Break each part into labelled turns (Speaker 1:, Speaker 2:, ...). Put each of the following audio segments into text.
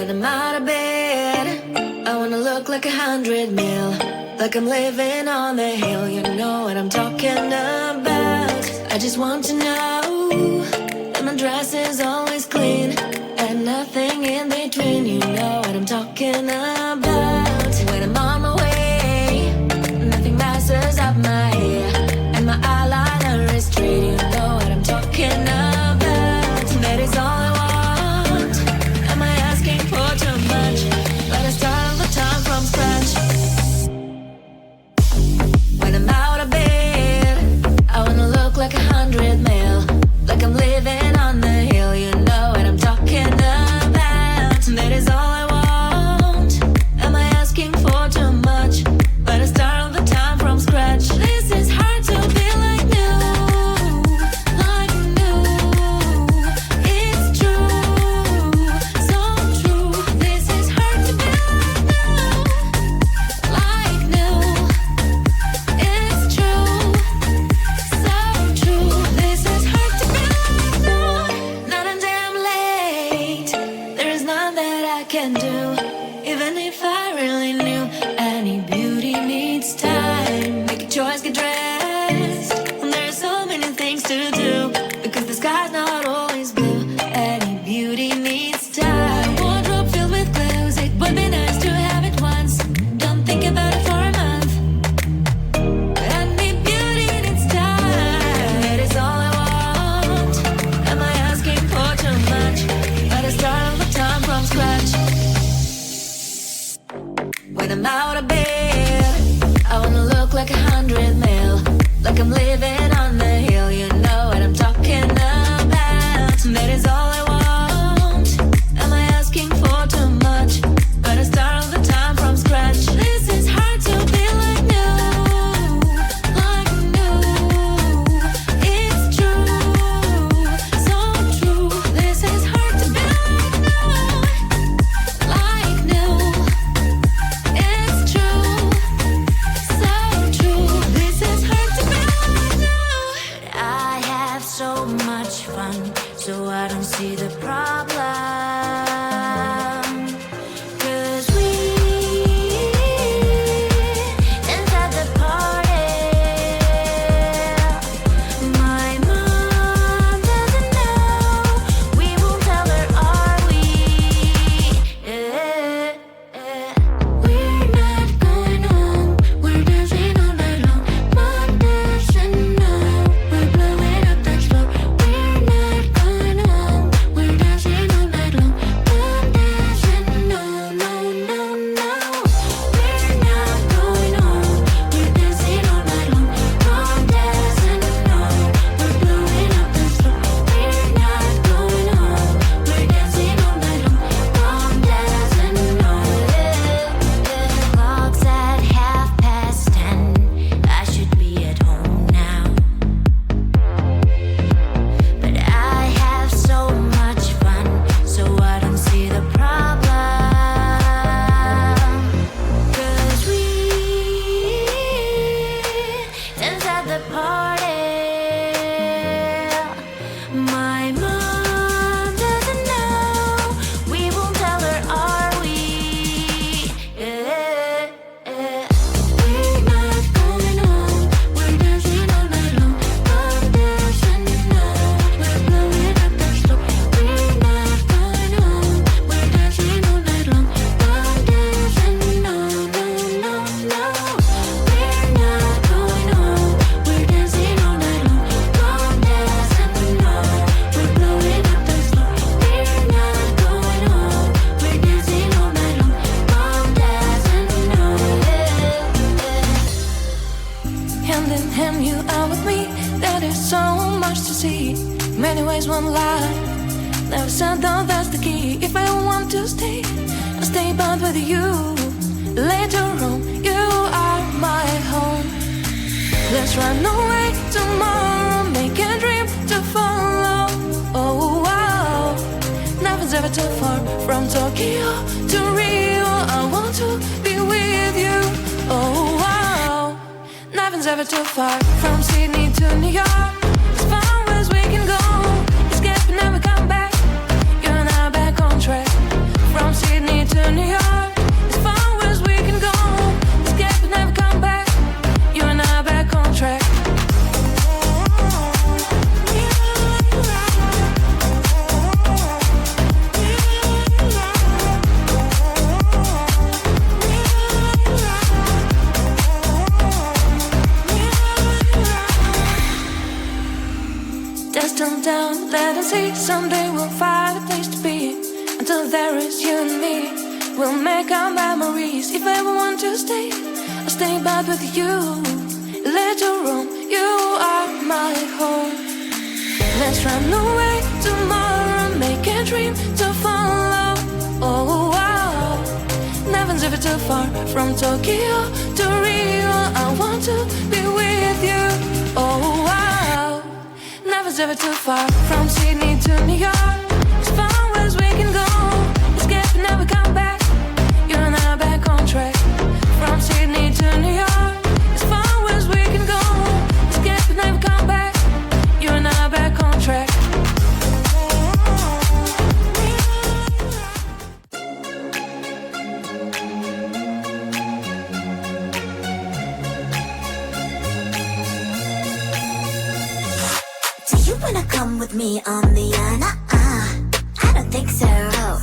Speaker 1: When I'm out of bed, I wanna look like 100 mil, like I'm living on the hill. You know what I'm talking about. I just want to know that my dress is always clean and nothing in between. You know what I'm talking about. When I'm on my way, nothing messes up my hair, and my eyeliner is straight. You know what I'm talking about. That is all I want. Am I asking for too much? Let us start all the time from scratch. When I'm out of bed, I wanna look like 100 mil, like I'm living on the hill. You know what I'm talking about. That is all I want. Am I asking for too much? Let us start all the time from scratch. This is hard to be like new, like new. It's true, so true. This is hard to be like new, it's true, so true. This is hard to be like new. Not until I'm late, there is none that I can do. Even if I really knew, any beauty needs time. Make a choice, get dressed, and there are so many things to do, because the sky's not always blue. Any beauty needs time. Wardrobe filled with clothes, it would be nice to have it once. Don't think about it for a month. Any beauty needs time. That is all I want. Am I asking for too much? Let us start all the time from scratch. When I'm out of bed, I wanna look like 100 mil, like I'm living on the hill. You know what I'm talking about. That is all I want. Am I asking for too much? Let us start all the time from scratch. This is hard to be like new, like new. It's true, so true. This is hard to be like new. It's true, so true. This is hard to be like new. I have so much fun, so I don't see the problem. 'Cause we dance at the party. My mom doesn't know. We won't tell her, are we? We're not going home. We're dancing all night long. Mom doesn't know. We're blowing up the floor. We're not going home. We're dancing all night long. Mom doesn't know. No, no, no. We're not going home. We're dancing all night long. Mom doesn't know. We're blowing up the floor. We're not going home. We're dancing all night long. Mom doesn't know. Clock's at 10:30. I should be at home now, but I have so much fun, so I don't see the problem. 'Cause we dance at the party. My mom doesn't know. We won't tell her, are we? We're not going home. We're dancing all night long. Mom doesn't know. We're blowing up the floor. We're not going home. We're dancing all night long. Mom doesn't know. No, no, no. We're not going home. We're dancing all night long. Mom doesn't know. We're blowing up the floor. We're not going home. We're dancing all night long. Mom doesn't know. Hand in hand, you are with me. There is so much to see. Many ways, one life. Never said though that's the key. If I want to stay, I'll stay but with you. Later on, you are my home. Let's run away tomorrow. Make a dream to follow. Oh wow. Nothing's ever too far. From Tokyo to Rio, I want to be with you. Oh wow. Nothing's ever too far. From Sydney to New York, as far as we can go. Escape and never come back. You're not back on track. From Sydney and see. Someday we'll find a place to be. Until there is you and me, we'll make our memories. If I ever want to stay, I'll stay back with you. Little room, you are my home. Let's run away tomorrow, make a dream to follow. Oh wow, never's ever too far from Tokyo to Rio. I want to be with you. Oh wow, never's ever too far from Sydney to New York. As far as we can go, escape and never come back. You and I are back on track. From Sydney to New York, as far as we can go, escape and never come back. You and I are back on track.
Speaker 2: Do you wanna come with me on the I don't think so.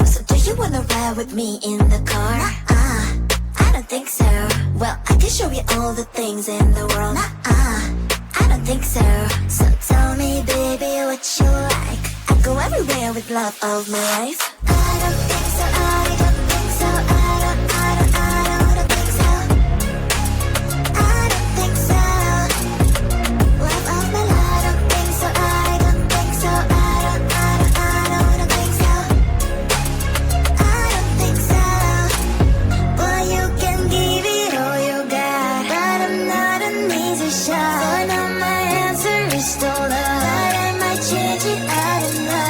Speaker 2: So do you wanna ride with me in the car? I don't think so. Well, I can show you all the things in the world. I don't think so. So tell me, baby, what you like. I go everywhere with love of my life. I don't think so. I don't think so. I don't think so. I don't think so. Love of my life. I don't think so. I don't think so. I don't think so. I don't think so. Well, you can give it all you got, but I'm not an easy shot. So now my answer is still love, but I might change it. I don't know.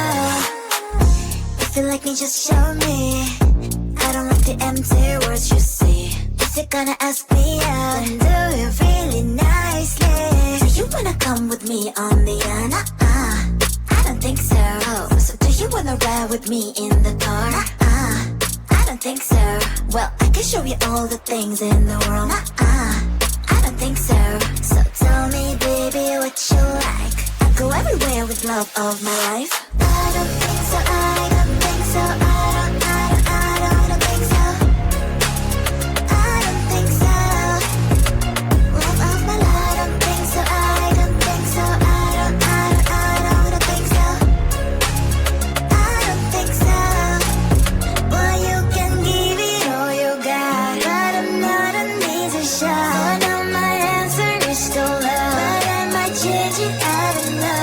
Speaker 2: If you like me, just show me. I don't like the empty words you say. If you're gonna ask me out, then do it really nicely. Do you wanna come with me on the I don't think so. So do you wanna ride with me in the car? I don't think so. Well, I can show you all the things in the world. I don't think so. So tell me, baby, what you like. I go everywhere with love of my life. I don't think so. I don't think so. I don't think so. I don't think so. Love of my life. I don't think so. I don't think so. I don't think so. I don't think so. Well, you can give it all you got, but I'm not an easy shot. So now my answer is still love, but I might change it. I don't know.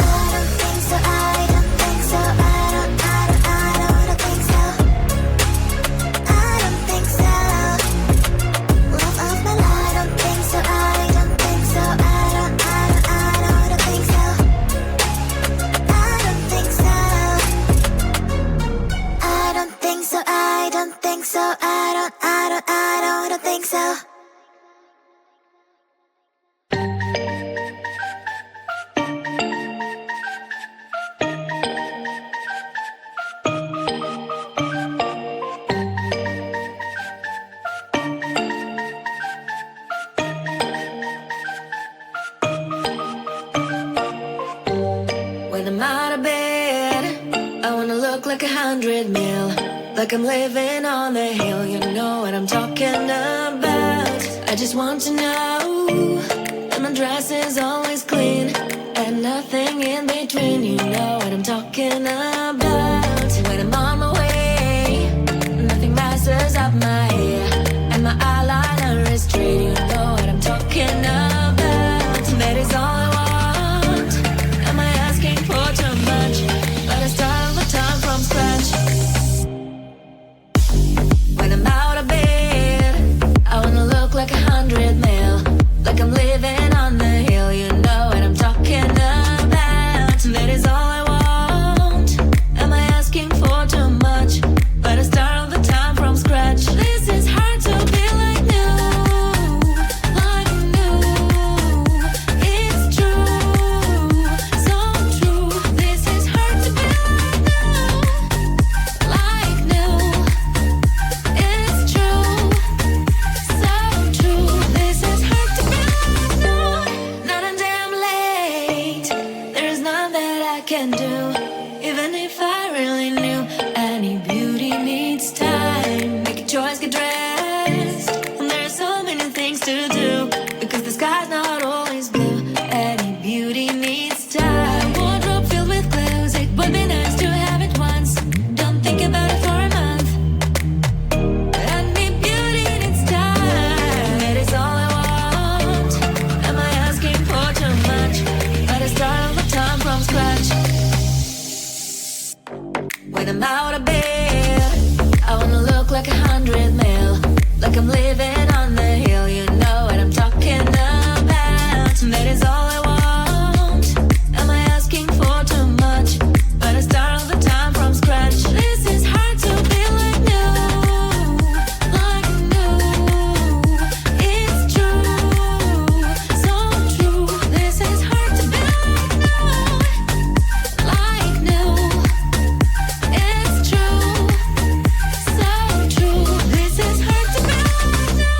Speaker 2: I don't think so. I don't think so. I don't think so. I don't think so. Love of my life. I don't think so. I don't think so. I don't think so. I don't think so. I don't think so. I don't think so. I don't think so.
Speaker 1: When I'm out of bed, I wanna look like 100 mil. Like I'm living on the hill, you know what I'm talking about. I just want to know that my dress is always clean and nothing in between, you know what I'm talking about. When I'm on my way, nothing messes up my hair, and my eyeliner is straight, you know what I'm talking about. That is all I want. Am I asking for too much? But I start all the time from scratch. When I'm out of bed, I wanna look like 100 mil. Like I'm living on the hill, you know what I'm talking about. That is all I want. Am I asking for too much? But I start all the time from scratch. This is hard to be like new. Like new. It's true, so true. This is hard to be like new. Like new. It's true, so true. This is hard to be like new. Not until I'm late. There's none that I can do. Even if I really knew, any beauty needs time. Make a choice, get dressed. And there are so many things to do, because the sky's not always blue. Any beauty needs time. Wardrobe filled with glitter. I'm out of bed, I wanna look like 100 mil, like I'm living on the hill. You know what I'm talking about. That is all I want. Am I asking for too much? But I start all the time from scratch. This is hard to be like new, like new. It's true, so true. This is hard to be like new. It's true, so true. This is hard to be like new.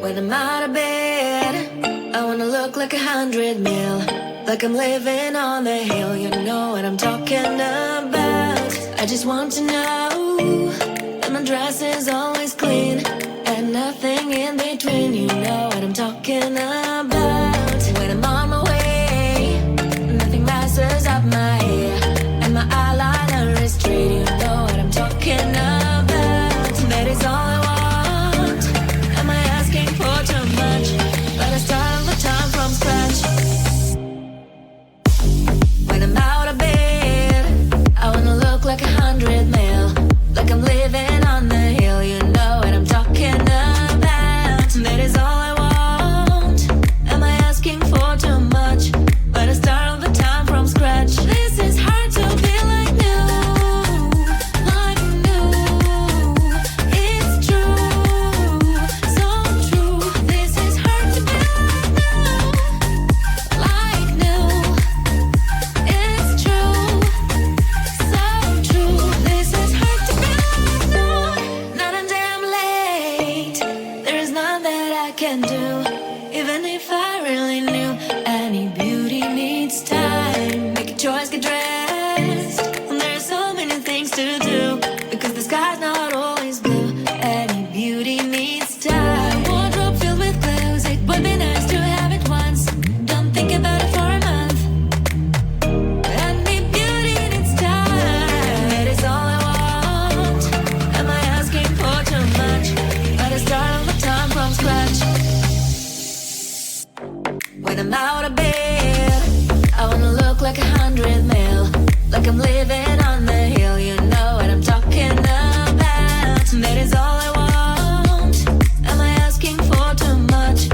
Speaker 1: When I'm out of bed, I wanna look like 100 mil, like I'm living on the hill. You know what I'm talking about. I just want to know that my dress is always clean and nothing in between. You know what I'm talking about. When I'm on my way, nothing messes up my hair and my eyeliner is straight. You know what I'm talking about. That is all I want. Am I asking for too much? But I start all the time from scratch. When I'm out of bed, I wanna look like 100 mil, like I'm living on the hill. You know what I'm talking about. That is all I want. Am I asking for too much? But I start all the time from scratch. This is hard to be like new, like new. It's true, so true. This is hard to be like new. It's true, so true. This is hard to be like new. Not a damn late. There is none that I can do. Even if I really knew, any beauty needs time. Make a choice, get dressed. And there are so many things to do, because the sky's not always blue. Any beauty needs time. Wardrobe filled with clothes, it would be nice to have it once. Don't think about it for a month. Any beauty needs time. That is all I want. Am I asking for too much? But I start all the time from scratch. When I'm out of bed, I wanna look like 100 mil, like I'm living on the hill. You know what I'm talking about. That is all I want. Am I asking for too much?